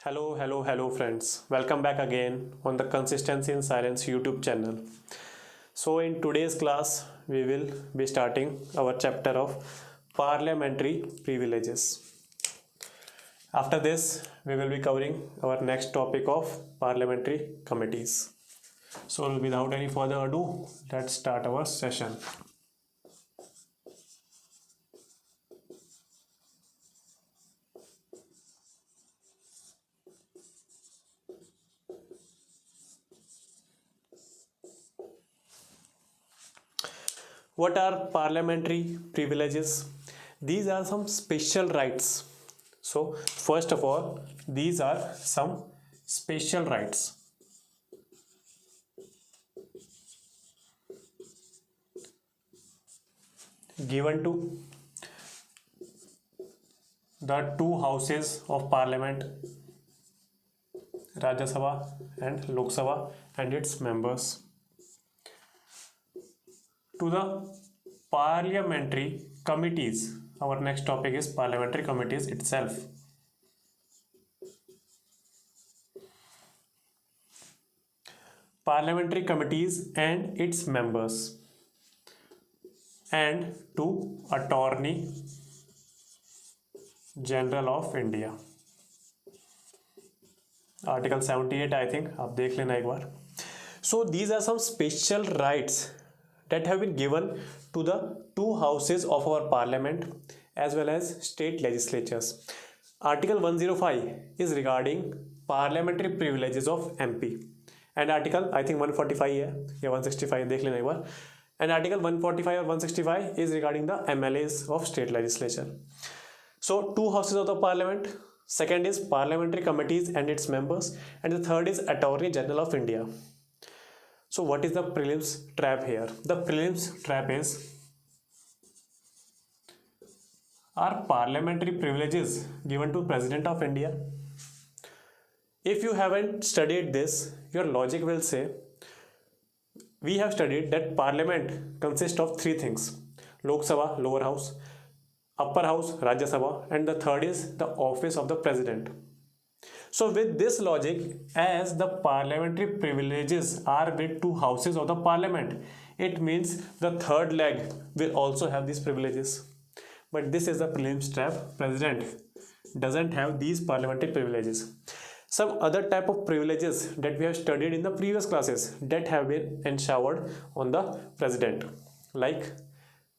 Hello friends. Welcome back again on the Consistency in Silence YouTube channel. So in today's class, we will be starting our chapter of parliamentary privileges. After this, we will be covering our next topic of parliamentary committees. So without any further ado, let's start our session. What are parliamentary privileges? These are some special rights. So, first of all, these are some special rights given to the two houses of parliament, Rajya Sabha and Lok Sabha, and its members. To the parliamentary committees. Our next topic is parliamentary committees itself. Parliamentary committees and its members, and to Attorney General of India. Article 78 I think आप देख लेना एक बार. So these are some special rights that have been given to the two houses of our parliament as well as state legislatures. Article 105 is regarding parliamentary privileges of MP and article I think 145 है या 165 देख लेना एक बार. And article 145 or 165 is regarding the MLAs of state legislature. So two houses of the parliament, second is parliamentary committees and its members, and the third is Attorney General of India. So what is the prelims trap here? The prelims trap is, are parliamentary privileges given to President of India? If you haven't studied this, your logic will say, we have studied that parliament consists of three things: Lok Sabha, lower house; upper house, Rajya Sabha; and the third is the office of the president. So with this logic, as the parliamentary privileges are with two houses of the parliament, it means the third leg will also have these privileges. But this is the prelims trap. President doesn't have these parliamentary privileges. Some other type of privileges that we have studied in the previous classes that have been enshrined on the president, like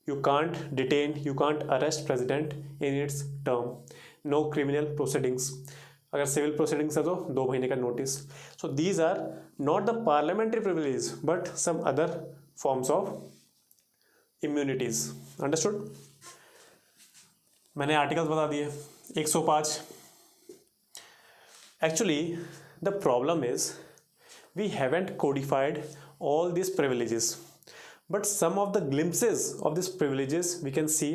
you can't detain, you can't arrest president in its term, no criminal proceedings, अगर civil proceedings है तो 2 महीने का notice. So these are not the parliamentary privilege but some other forms of immunities. Understood? मैंने articles बता दिए. 105. Actually the problem is we haven't codified all these privileges, but some of the glimpses of these privileges we can see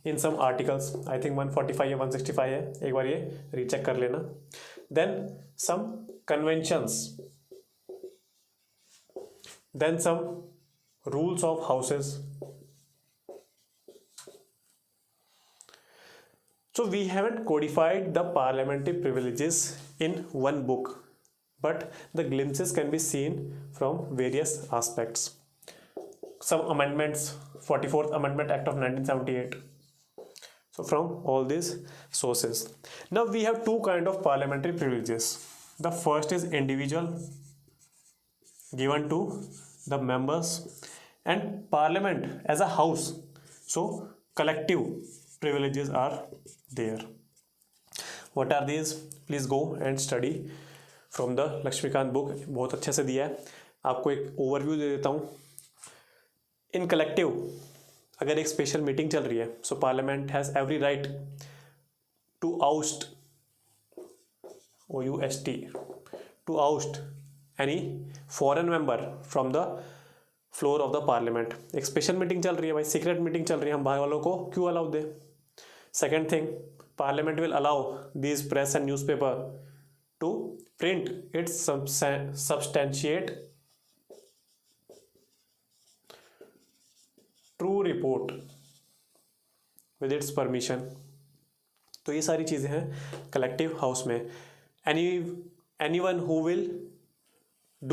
in some articles. I think 145 या 165 है, एक बार ये recheck कर लेना. Then some conventions, then some rules of houses. So we haven't codified the parliamentary privileges in one book, but the glimpses can be seen from various aspects. Some amendments, 44th Amendment Act of 1978. So from all these sources. Now we have two kind of parliamentary privileges. The first is individual, given to the members, and parliament as a house. So collective privileges are there. What are these? Please go and study from the Laxmikanth book. बहुत अच्छे से दिया है. आपको एक overview दे देता हूँ. इन collective अगर एक स्पेशल मीटिंग चल रही है, so parliament has every right to oust OUST to oust any foreign member from the floor of the parliament. एक स्पेशल मीटिंग चल रही है भाई, सीक्रेट मीटिंग चल रही है, हम बाहर वालों को क्यों allow they. Second thing, parliament will allow this press and newspaper to print its substantiate true report with its permission. तो ये सारी चीज़ें हैं कलेक्टिव हाउस में. any anyone who will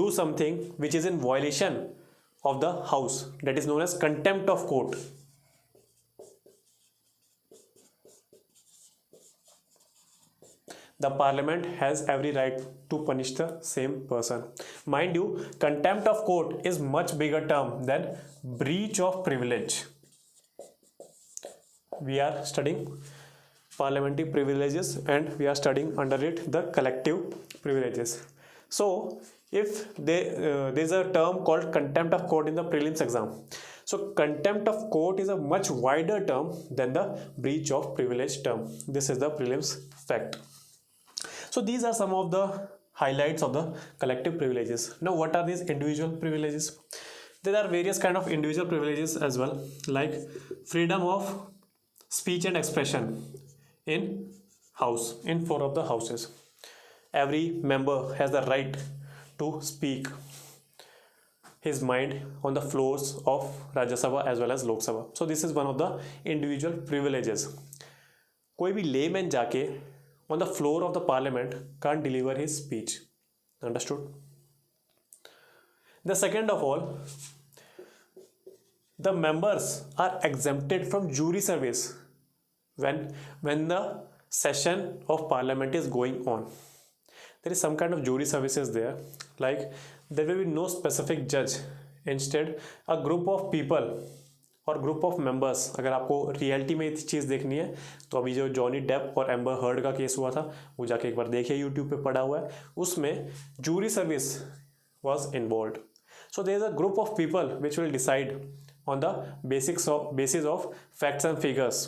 do something which is in violation of the house, that is known as contempt of court. The parliament has every right to punish the same person. Mind you, contempt of court is much bigger term than breach of privilege. We are studying parliamentary privileges and we are studying under it the collective privileges. So if there is a term called contempt of court in the prelims exam, so contempt of court is a much wider term than the breach of privilege term. This is the prelims fact. So these are some of the highlights of the collective privileges. Now what are these individual privileges? There are various kind of individual privileges as well, like freedom of speech and expression in four of the houses. Every member has the right to speak his mind on the floors of Rajya Sabha as well as Lok Sabha. So this is one of the individual privileges. कोई भी layman जाके on the floor of the parliament can't deliver his speech. Understood? The second of all, the members are exempted from jury service when the session of parliament is going on. There is some kind of jury services there, like there will be no specific judge, instead a group of people और group of members. अगर आपको reality में चीज़ देखनी है तो अभी जो Johnny Depp और एम्बर हर्ड का केस हुआ था वो जाके एक बार देखिए, यूट्यूब पे पड़ा हुआ है, उसमें jury service was involved. So there is a group of people which will decide on the basis of facts and figures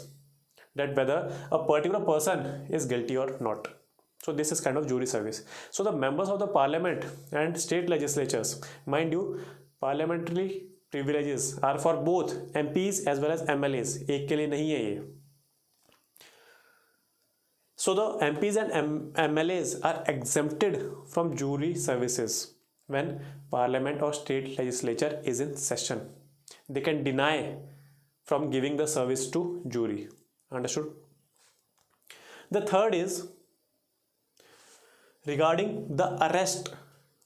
that whether a particular person is guilty or not. So this is kind of jury service. So the members of the parliament and state legislatures, mind you, parliamentary privileges are for both MPs as well as MLAs. एक के लिए नहीं है ये. So the MPs and MLAs are exempted from jury services when parliament or state legislature is in session. They can deny from giving the service to jury. Understood? The third is regarding the arrest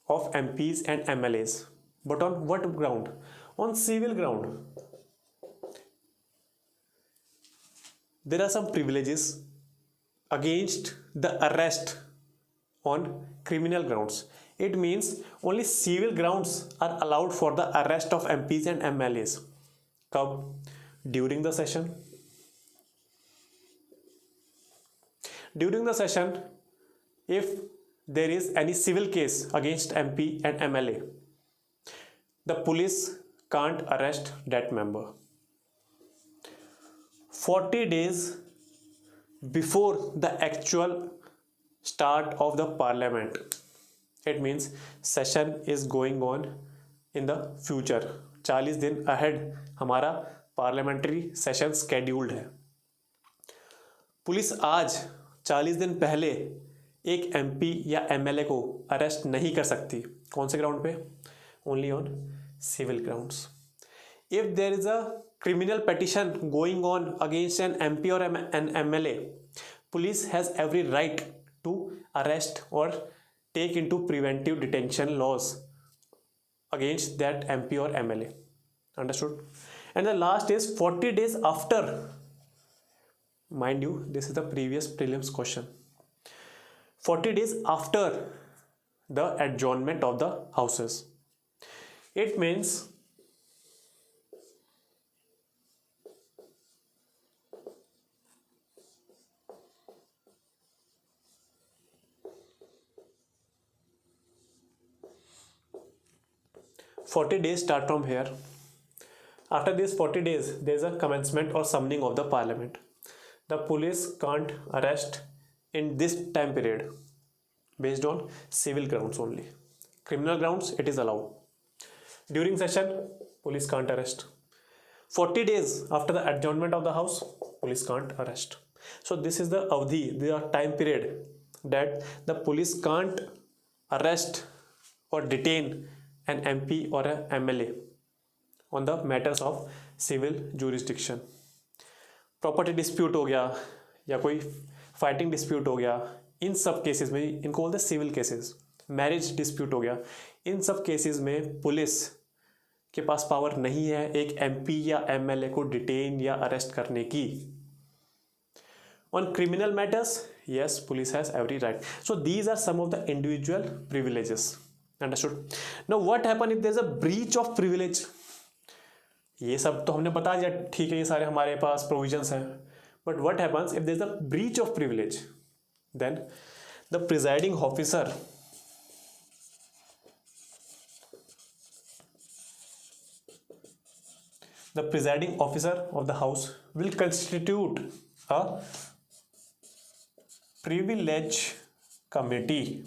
of MPs and MLAs. But on what ground? On civil ground. There are some privileges against the arrest on criminal grounds. It means only civil grounds are allowed for the arrest of MPs and MLAs. कब? During the session. During the session, if there is any civil case against MP and MLA, the police can't arrest that member. 40 days before the actual start of the parliament, it means session is going on in the future. 40 दिन ahead हमारा parliamentary session scheduled है. Police आज 40 दिन पहले एक MP या MLA को arrest नहीं कर सकती. कौन से ग्राउंड पे? Only on civil grounds. If there is a criminal petition going on against an MP or an MLA, police has every right to arrest or take into preventive detention laws against that MP or MLA. Understood? And the last is 40 days after. Mind you, this is the previous prelims question. 40 days after the adjournment of the houses. It means days start from here. After these 40 days, there is a commencement or summoning of the parliament. The police can't arrest in this time period based on civil grounds only. Criminal grounds, it is allowed. During session, police can't arrest. 40 days after the adjournment of the house, police can't arrest. So this is the avdhi, the time period that the police can't arrest or detain an MP or a MLA on the matters of civil jurisdiction. Property dispute हो गया या कोई fighting dispute हो गया इन सब cases में, इनको बोलते हैं सिविल केसेस, मैरिज डिस्प्यूट हो गया, इन सब केसेस में पुलिस के पास पावर नहीं है एक एमपी या एमएलए को डिटेन या अरेस्ट करने की. On criminal matters, yes, police has every right. So these are some of the individual privileges. Understood? Now what happen if there is a breach of privilege? ये सब तो हमने बता दिया, ठीक है, ये सारे हमारे पास प्रोविजंस हैं. But what happens if there is a breach of privilege? Then the presiding officer of the house will constitute a privilege committee.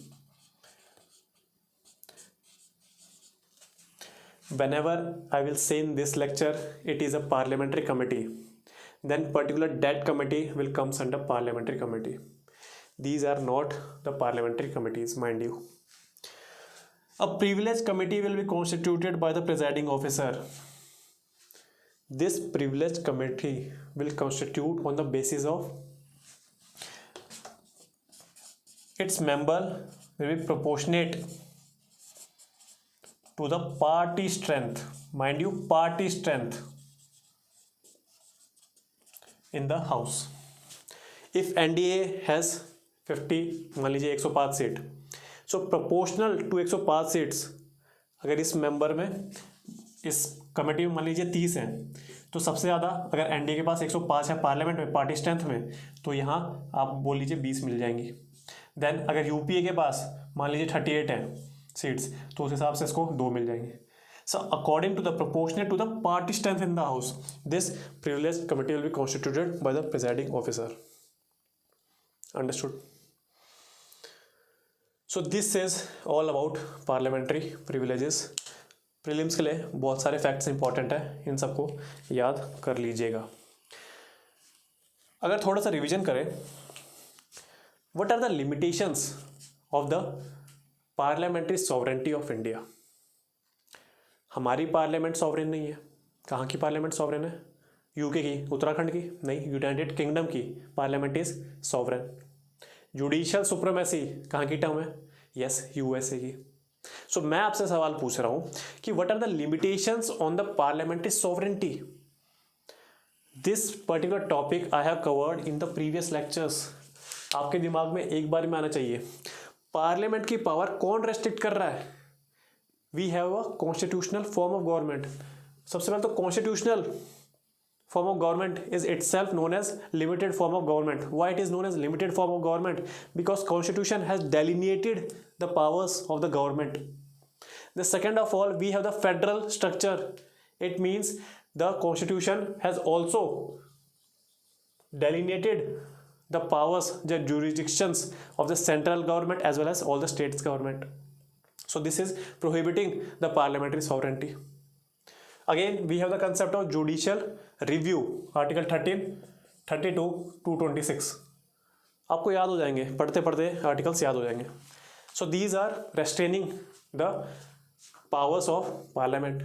Whenever I will say in this lecture it is a parliamentary committee, then particular that committee will comes under parliamentary committee. These are not the parliamentary committees, mind you. A privilege committee will be constituted by the presiding officer. This privilege committee will constitute on the basis of its member will be proportionate to the party strength, mind you, party strength in the house. If NDA has 50, मान लीजिए 105 seat, so proportional to 105 seats अगर इस member में, इस committee में मान लीजिए 30 हैं, तो सबसे ज़्यादा अगर एनडीए के पास 105 है पार्लियामेंट में पार्टी स्ट्रेंथ में, तो यहाँ आप बोल लीजिए 20 मिल जाएंगी. देन अगर यूपीए के पास मान लीजिए 38 है सीट्स, तो उस हिसाब से इसको 2 मिल जाएंगे. So according to the proportionate to the party strength in the house, this privilege committee will be constituted by the presiding officer. Understood? So this is all about parliamentary privileges. Prelims के लिए बहुत सारे facts important है, इन सबको याद कर लीजिएगा. अगर थोड़ा सा रिवीजन करें, what are the limitations of the parliamentary sovereignty of India? हमारी पार्लियामेंट सॉवरेन नहीं है. कहाँ की पार्लियामेंट सॉवरेन है? यूके की, उत्तराखंड की नहीं, यूनाइटेड किंगडम की parliament is sovereign. Judicial supremacy कहाँ की टर्म है? यस, यूएसए की. सो मैं आपसे सवाल पूछ रहा हूँ कि what are the limitations on the parliamentary sovereignty? This particular topic I have covered in the previous lectures. आपके दिमाग में एक बार में आना चाहिए. पार्लियामेंट की पावर कौन रेस्ट्रिक्ट कर रहा है? We have a constitutional form of government. सबसे पहले तो constitutional form of government is itself known as limited form of government. Why it is known as limited form of government? Because constitution has delineated the powers of the government. The second of all, we have the federal structure. It means the constitution has also delineated the powers, the jurisdictions of the central government as well as all the states government. So this is prohibiting the parliamentary sovereignty. Again, we have the concept of judicial review, article 13, 32 to 26. आपको याद हो जाएंगे, पढ़ते पढ़ते articles याद हो जाएंगे. So these are restraining the powers of parliament.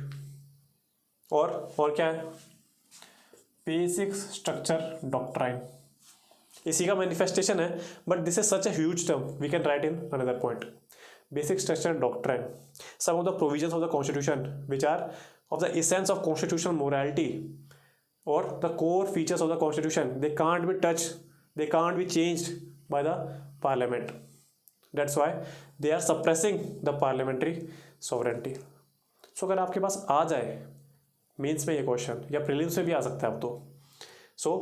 और क्या है? बेसिक स्ट्रक्चर डॉक्ट्राइन, इसी का मैनिफेस्टेशन है, but this is such a huge term, we can write in another point. Basic structure doctrine, some of the provisions of the constitution which are of the essence of constitutional morality or the core features of the constitution, they can't be touched, they can't be changed by the parliament. That's why they are suppressing the parliamentary sovereignty. So अगर आपके पास आ जाए mains में ये question या prelims में भी आ सकता है अब तो, so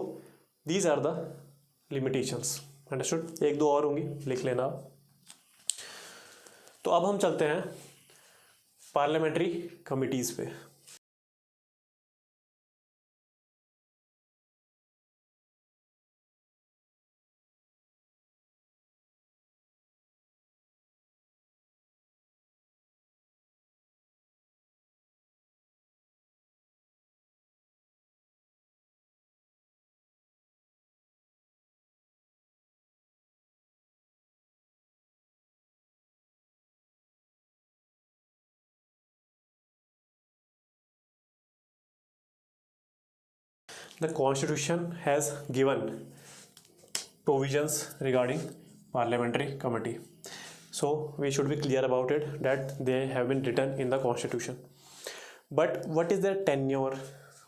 these are the limitations. Understood? एक दो और होंगी, लिख लेना. तो अब हम चलते हैं पार्लियामेंट्री कमिटीज पे. The constitution has given provisions regarding parliamentary committee. So we should be clear about it that they have been written in the constitution. But what is their tenure?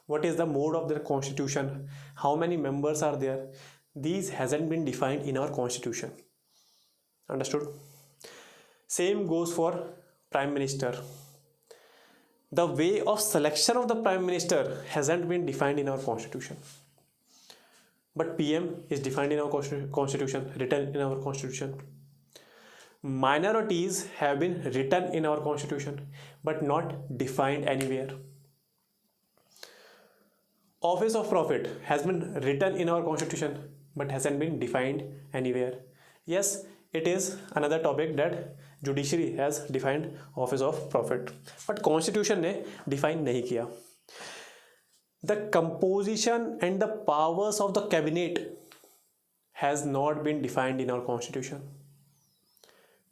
What is the mode of their constitution? How many members are there? These hasn't been defined in our constitution. Understood? Same goes for prime minister. The way of selection of the prime minister hasn't been defined in our constitution. But PM is defined in our constitution, written in our constitution. Minorities have been written in our constitution but not defined anywhere. Office of prophet has been written in our constitution but hasn't been defined anywhere. Yes, it is another topic that judiciary has defined office of prophet, but constitution ने define नहीं किया. The composition and the powers of the cabinet has not been defined in our constitution.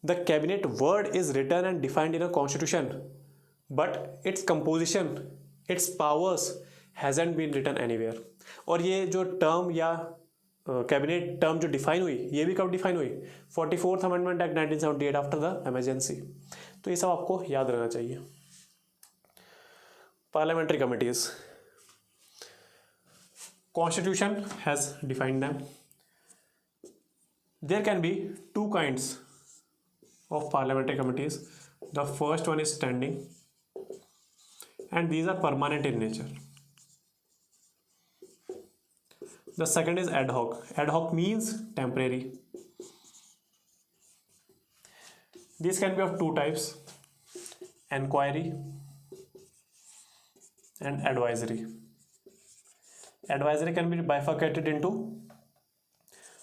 The cabinet word is written and defined in a constitution, but its composition, its powers hasn't been written anywhere. और ये जो term या cabinet term जो define हुई, ये भी कब define हुई? 44th amendment act 1978 after the emergency. तो ये सब आपको याद रहना चाहिए. Parliamentary committees, constitution has defined them. There can be two kinds of parliamentary committees. The first one is standing and these are permanent in nature. The second is ad hoc. Ad hoc means temporary. These can be of two types: inquiry and advisory. Advisory can be bifurcated into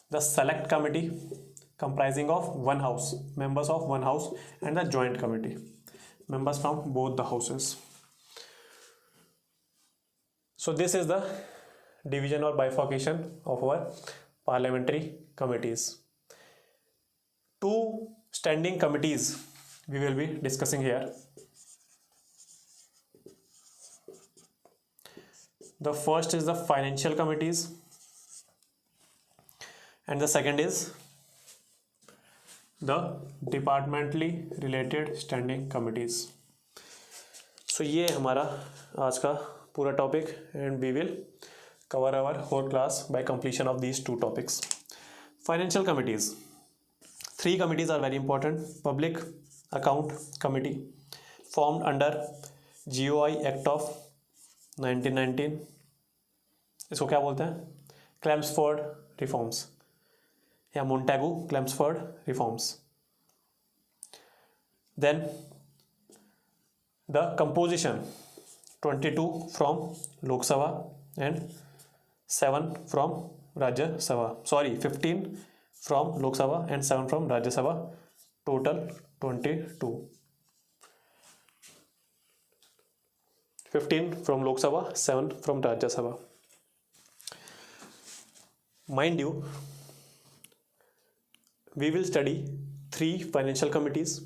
the select committee comprising of one house, members of one house, and the joint committee, members from both the houses. So this is the division or bifurcation of our parliamentary committees. Two standing committees we will be discussing here. The first is the financial committees and the second is the departmentally related standing committees. So ये हमारा आज का पूरा topic and we will cover our whole class by completion of these two topics. Financial committees. Three committees are very important. Public Account Committee formed under GOI Act of 1919. इसको क्या बोलते हैं? Chelmsford Reforms या Montagu Chelmsford Reforms. Then the composition, 22 from Lok Sabha and 7 from Rajya Sabha. Sorry, 15 from Lok Sabha and 7 from Rajya Sabha. Total 22. 15 from Lok Sabha, 7 from Rajya Sabha. Mind you, we will study 3 financial committees.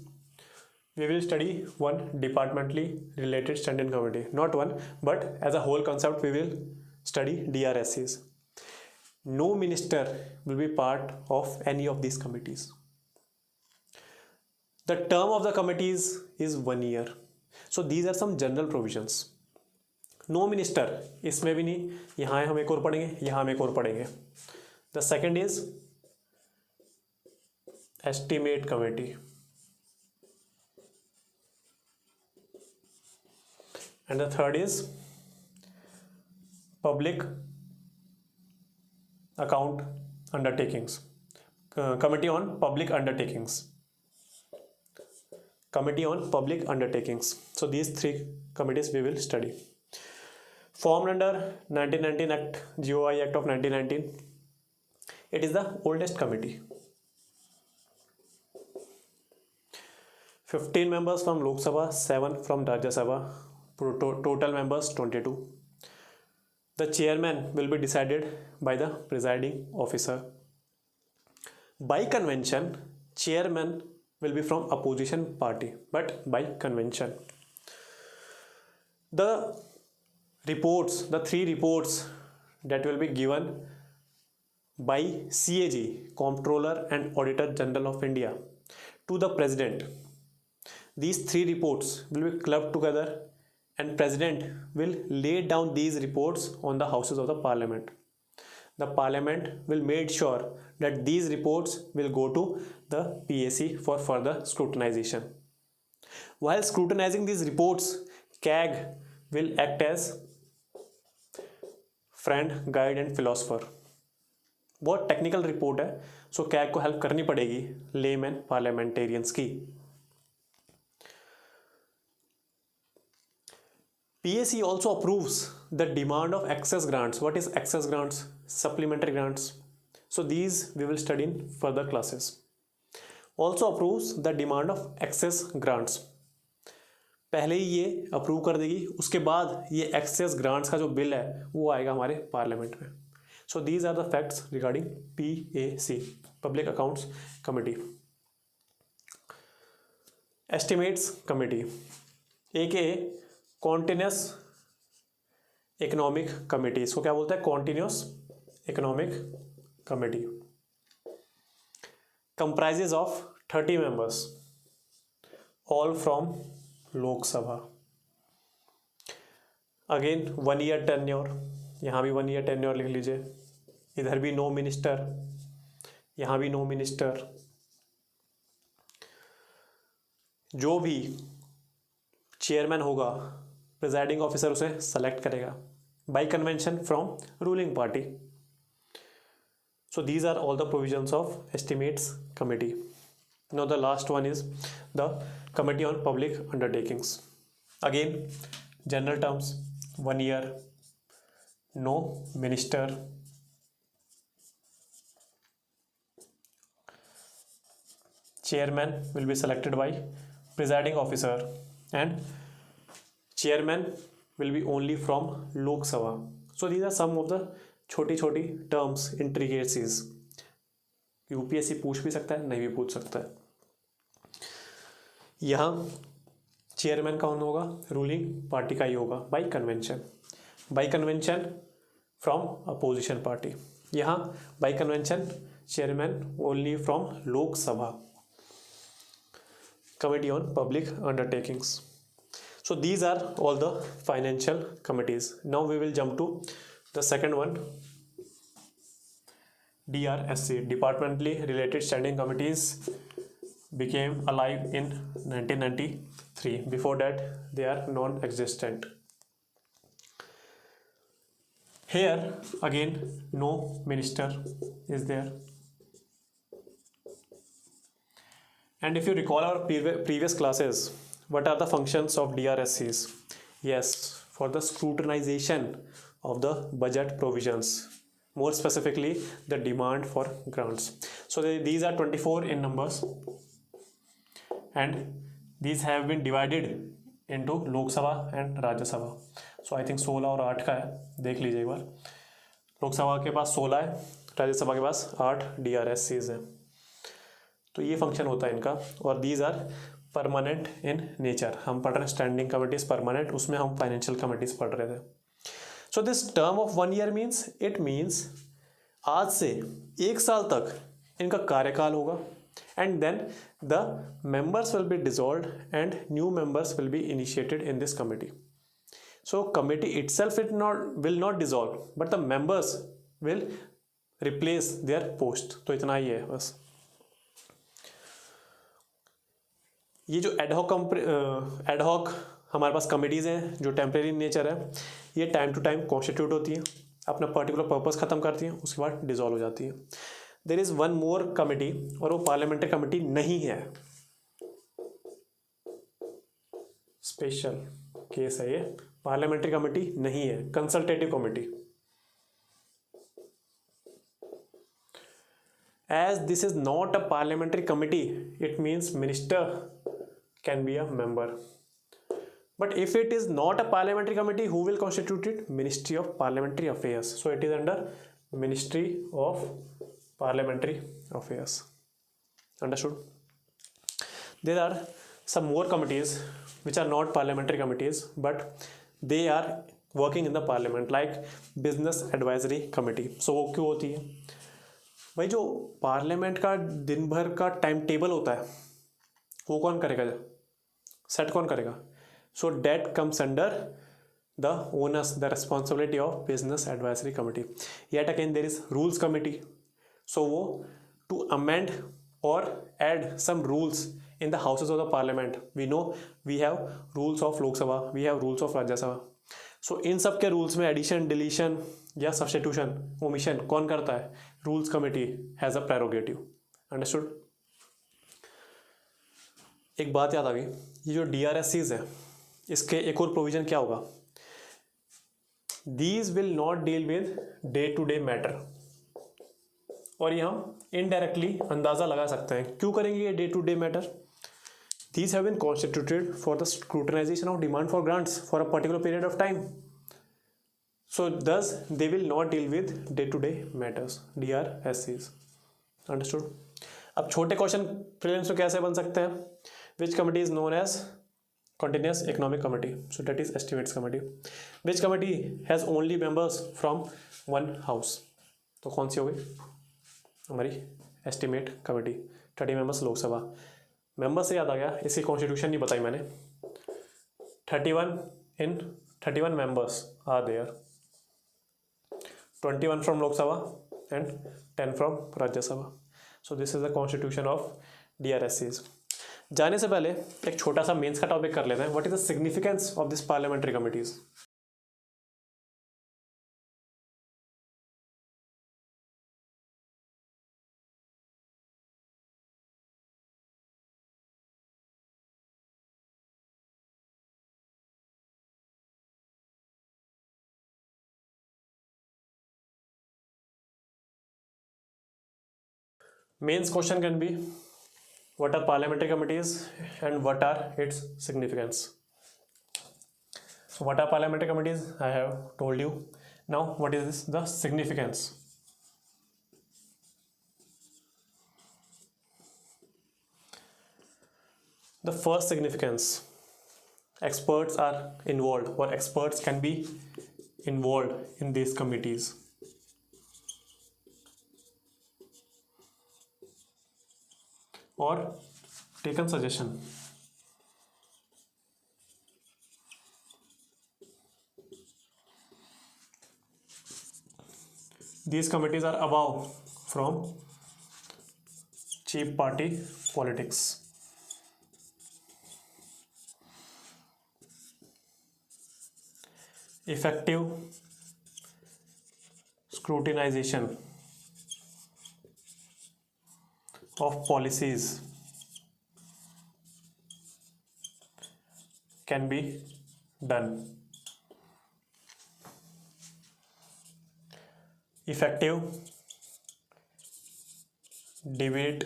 We will study 1 departmentally related standing committee. Not one, but as a whole concept we will study DRSCs. No minister will be part of any of these committees. The term of the committees is 1 year. So these are some general provisions. No minister, इसमें भी नहीं. यहाँ हम एक और पढ़ेंगे, यहाँ हम एक और पढ़ेंगे. The second is estimate committee and the third is public account undertakings, committee on public undertakings. So these 3 committees we will study. Formed under 1919 Act, GOI Act of 1919. It is the oldest committee. 15 members from Lok Sabha, 7 from Rajya Sabha, total members 22. The chairman will be decided by the presiding officer. By convention, chairman will be from opposition party, but by convention. The reports, the 3 reports that will be given by CAG, Comptroller and Auditor General of India, to the President. These three reports will be clubbed together and President will lay down these reports on the houses of the Parliament. The Parliament will make sure that these reports will go to the PAC for further scrutinization. While scrutinizing these reports, CAG will act as friend, guide and philosopher. बहुत technical report है, सो CAG को help करनी पड़ेगी layman parliamentarians की. PAC also approves the demand of excess grants. What is excess grants? Supplementary grants. So these we will study in further classes. Also approves the demand of excess grants. पहले ही ये approve कर देगी, उसके बाद ये access grants का जो bill है वो आएगा हमारे पार्लियामेंट में. So these are the facts regarding PAC, public accounts committee. Estimates committee AKA continuous economic committee. इसको क्या बोलते हैं? Continuous economic committee. Comprises of 30 members, all from Lok Sabha. Again 1 year tenure, यहाँ भी 1 ईयर टेन्योर लिख लीजिए. इधर भी नो मिनिस्टर, यहाँ भी नो मिनिस्टर. जो भी चेयरमैन होगा, प्रिजाइडिंग ऑफिसर उसे सेलेक्ट करेगा by convention from ruling party. So these are all the provisions of estimates committee. Now the last one is the Committee on Public Undertakings. Again, general terms: 1 year, no minister, chairman will be selected by presiding officer and chairman will be only from Lok Sabha. So these are some of the छोटी terms, intricacies. UPSC पूछ भी सकता है, नहीं भी पूछ सकता है. यहाँ चेयरमैन कौन होगा? रूलिंग पार्टी का ही होगा by convention from opposition party. यहाँ by convention chairman only from Lok Sabha. Committee on public undertakings. So these are all the financial committees. Now we will jump to the second one, DRSC, Departmentally Related Standing Committees, became alive in 1993. Before that, they are non-existent. Here again, no minister is there. And if you recall our previous classes, what are the functions of DRSCs? Yes, for the scrutinization of the budget provisions. More specifically, the demand for grants. So these are 24 in numbers and these have been divided into Lok Sabha and Rajya Sabha. So I think 16 और 8 का है, देख लीजिए एक बार. लोक सभा के पास 16 है, राज्यसभा के पास 8 DRSCs हैं. तो ये फंक्शन होता है इनका. और these are permanent in nature. हम पढ़ रहे हैं स्टैंडिंग कमिटीज परमानेंट, उसमें हम फाइनेंशियल कमिटीज पढ़ रहे थे. So this term of 1 year means, it means आज से 1 साल तक इनका कार्यकाल होगा. And then the members will be dissolved and new members will be initiated in this committee. So committee itself will not dissolve but the members will replace their post. तो इतना ही है बस. ये जो एडहॉक हमारे पास कमिटीज़ हैं जो temporary nature है, ये टाइम टू टाइम कॉन्स्टिट्यूट होती हैं, अपना पर्टिकुलर पर्पस ख़त्म करती हैं, उसके बाद डिसॉल्व हो जाती है. There is one more committee और वो पार्लियामेंट्री कमिटी नहीं है, स्पेशल केस है ये. पार्लियामेंट्री कमिटी नहीं है, consultative committee. As this is not a parliamentary committee, it means minister can be a member. But if it is not a parliamentary committee, who will constitute it? Ministry of Parliamentary Affairs. So it is under Ministry of Parliamentary Affairs. Understood? There are some more committees which are not parliamentary committees, but they are working in the parliament, like Business Advisory Committee. So वो क्यों होती है? भाई जो parliament का दिन भर का टाइम टेबल होता है वो कौन करेगा, सेट कौन करेगा? So date comes under the onus, the responsibility of business advisory committee. Yet again there is rules committee, so वो to amend or add some rules in the houses of the parliament. We know we have rules of Lok Sabha, we have rules of Rajya Sabha. So इन सब के rules में addition, deletion या substitution, omission कौन करता है? Rules committee has a prerogative. Understood? एक बात याद आ गई, ये जो DRSCs है इसके एक और प्रोविजन क्या होगा? These will not deal with day to day matter. और ये हम इनडायरेक्टली अंदाज़ा लगा सकते हैं क्यों करेंगे ये day to day matter? These have been constituted for the scrutinization of demand for grants for a particular period of time. So thus they will not deal with day to day matters, DRSCs. Understood? अब छोटे question prelims में कैसे बन सकते हैं? Which committee is known as Continuous Economic Committee? So that is Estimates Committee. Which committee has only members from one house? तो कौन सी हो गई हमारी estimate committee, 30 members Lok Sabha. Member से याद आ गया, इसकी कॉन्स्टिट्यूशन नहीं बताई मैंने। 31 members are there, 21 from Lok Sabha and 10 from Rajya Sabha. So this is the constitution of DRSCs। जाने से पहले एक छोटा सा मेंस का टॉपिक कर लेते हैं। What is the significance of this parliamentary committees? Mains question can be what are parliamentary committees and what are its significance? So what are parliamentary committees? I have told you. Now what is the significance? The first significance, experts are involved or experts can be involved in these committees. Or taken suggestion. These committees are above from cheap party politics. Effective scrutinization of policies can be done. Effective debate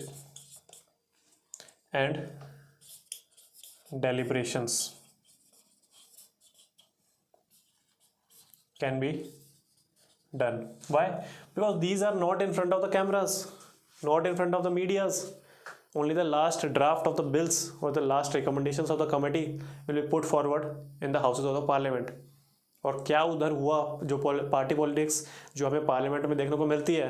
and deliberations can be done. Why? Because these are not in front of the cameras, not in front of the medias. Only the last draft of the bills or the last recommendations of the committee will be put forward in the houses of the parliament. और क्या उधर हुआ, जो party politics जो हमें parliament में देखने को मिलती है,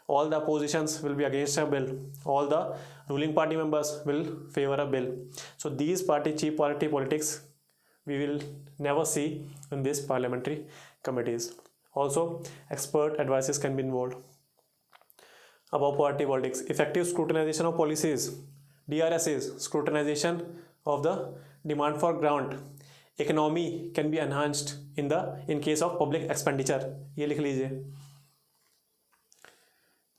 all the oppositions will be against a bill, all the ruling party members will favor a bill. So these cheap party politics we will never see in these parliamentary committees. Also, expert advices can be involved. Above party politics, effective scrutinization of policies, DRSs, scrutinization of the demand for grant, economy can be enhanced in case of public expenditure. ये लिख लीजिए.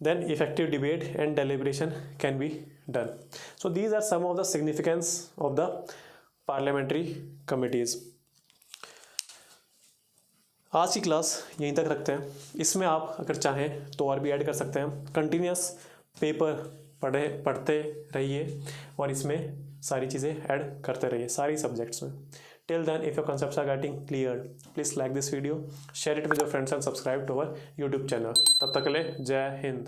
Then effective debate and deliberation can be done. So these are some of the significance of the parliamentary committees. आज की class यहीं तक रखते हैं. इसमें आप अगर चाहें तो और भी ऐड कर सकते हैं. कंटिन्यूस पेपर पढ़ते रहिए और इसमें सारी चीज़ें ऐड करते रहिए सारी सब्जेक्ट्स में. Till then, if your concepts are getting cleared, please like this video, share it with your friends and subscribe to our YouTube channel. तब तक के लिए जय हिंद.